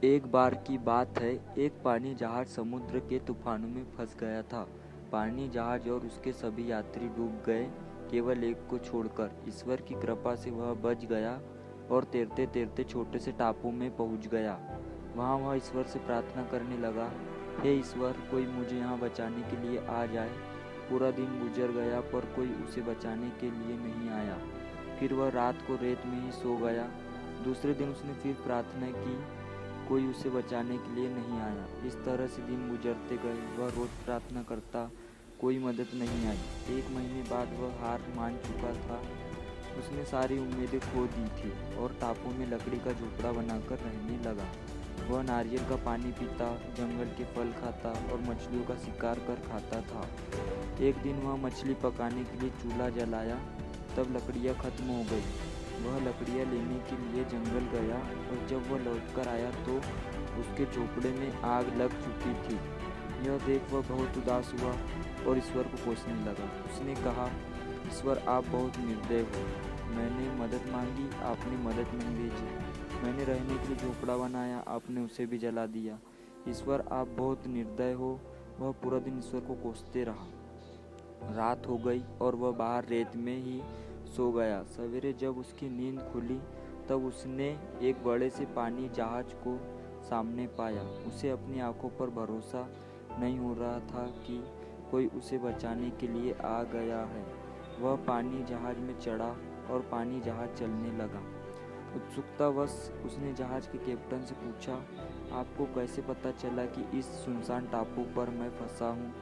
एक बार की बात है, एक पानी जहाज समुद्र के तूफानों में फंस गया था। पानी जहाज और उसके सभी यात्री डूब गए, केवल एक को छोड़कर। ईश्वर की कृपा से वह बच गया और तैरते तैरते छोटे से टापू में पहुंच गया। वहां वह ईश्वर से प्रार्थना करने लगा, हे ईश्वर, कोई मुझे यहाँ बचाने के लिए आ जाए। पूरा दिन गुजर गया पर कोई उसे बचाने के लिए नहीं आया। फिर वह रात को रेत में ही सो गया। दूसरे दिन उसने फिर प्रार्थना की, कोई उसे बचाने के लिए नहीं आया। इस तरह से दिन गुजरते गए। वह रोज प्रार्थना करता, कोई मदद नहीं आई। 1 महीने बाद वह हार मान चुका था। उसने सारी उम्मीदें खो दी थी और टापू में लकड़ी का झोपड़ा बनाकर रहने लगा। वह नारियल का पानी पीता, जंगल के फल खाता और मछलियों का शिकार कर खाता था। एक दिन वह मछली पकाने के लिए चूल्हा जलाया, तब लकड़ियाँ खत्म हो गई। वह लकड़ियाँ लेने के लिए जंगल गया और जब वह लौटकर आया तो उसके झोपड़े में आग लग चुकी थी। यह देख वह बहुत उदास हुआ और ईश्वर को कोसने लगा। उसने कहा, ईश्वर, आप बहुत निर्दय हो। मैंने मदद मांगी, आपने मदद नहीं भेजी। मैंने रहने के लिए झोपड़ा बनाया, आपने उसे भी जला दिया। ईश्वर, आप बहुत निर्दय हो। वह पूरा दिन ईश्वर को कोसते रहा। रात हो गई और वह बाहर रेत में ही सो गया। सवेरे जब उसकी नींद खुली तब उसने एक बड़े से पानी जहाज को सामने पाया। उसे अपनी आंखों पर भरोसा नहीं हो रहा था कि कोई उसे बचाने के लिए आ गया है। वह पानी जहाज में चढ़ा और पानी जहाज चलने लगा। उत्सुकतावश उसने जहाज के कैप्टन से पूछा, आपको कैसे पता चला कि इस सुनसान टापू पर मैं फंसा हूँ?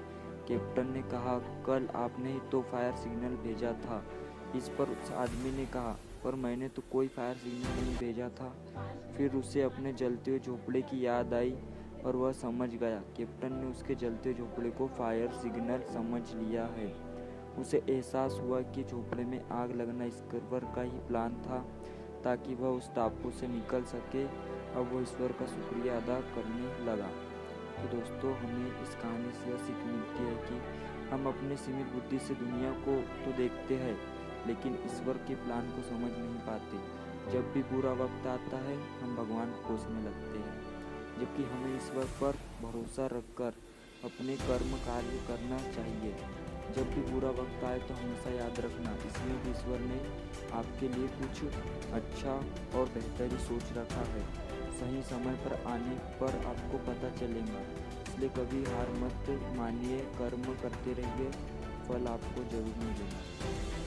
कैप्टन ने कहा, कल आपने ही तो फायर सिग्नल भेजा था। इस पर उस आदमी ने कहा, पर मैंने तो कोई फायर सिग्नल नहीं भेजा था। फिर उसे अपने जलते हुए झोपड़े की याद आई और वह समझ गया, कैप्टन ने उसके जलते झोपड़े को फायर सिग्नल समझ लिया है। उसे एहसास हुआ कि झोपड़े में आग लगना ईश्वर का ही प्लान था ताकि वह उस टापू से निकल सके। अब वह ईश्वर का शुक्रिया अदा करने लगा। तो दोस्तों, हमें इस कहानी से यह सीख मिलती है कि हम अपने सीमित बुद्धि से दुनिया को तो देखते हैं, लेकिन ईश्वर के प्लान को समझ नहीं पाते। जब भी बुरा वक्त आता है, हम भगवान को कोसने लगते हैं, जबकि हमें ईश्वर पर भरोसा रखकर अपने कर्म कार्य करना चाहिए। जब भी बुरा वक्त आए तो हमेशा याद रखना, इसमें भी ईश्वर ने आपके लिए कुछ अच्छा और बेहतर ही सोच रखा है। सही समय पर आने पर आपको पता चलेगा। इसलिए कभी हार मत मानिए, कर्म करते रहिए, फल आपको जरूर मिलेगा।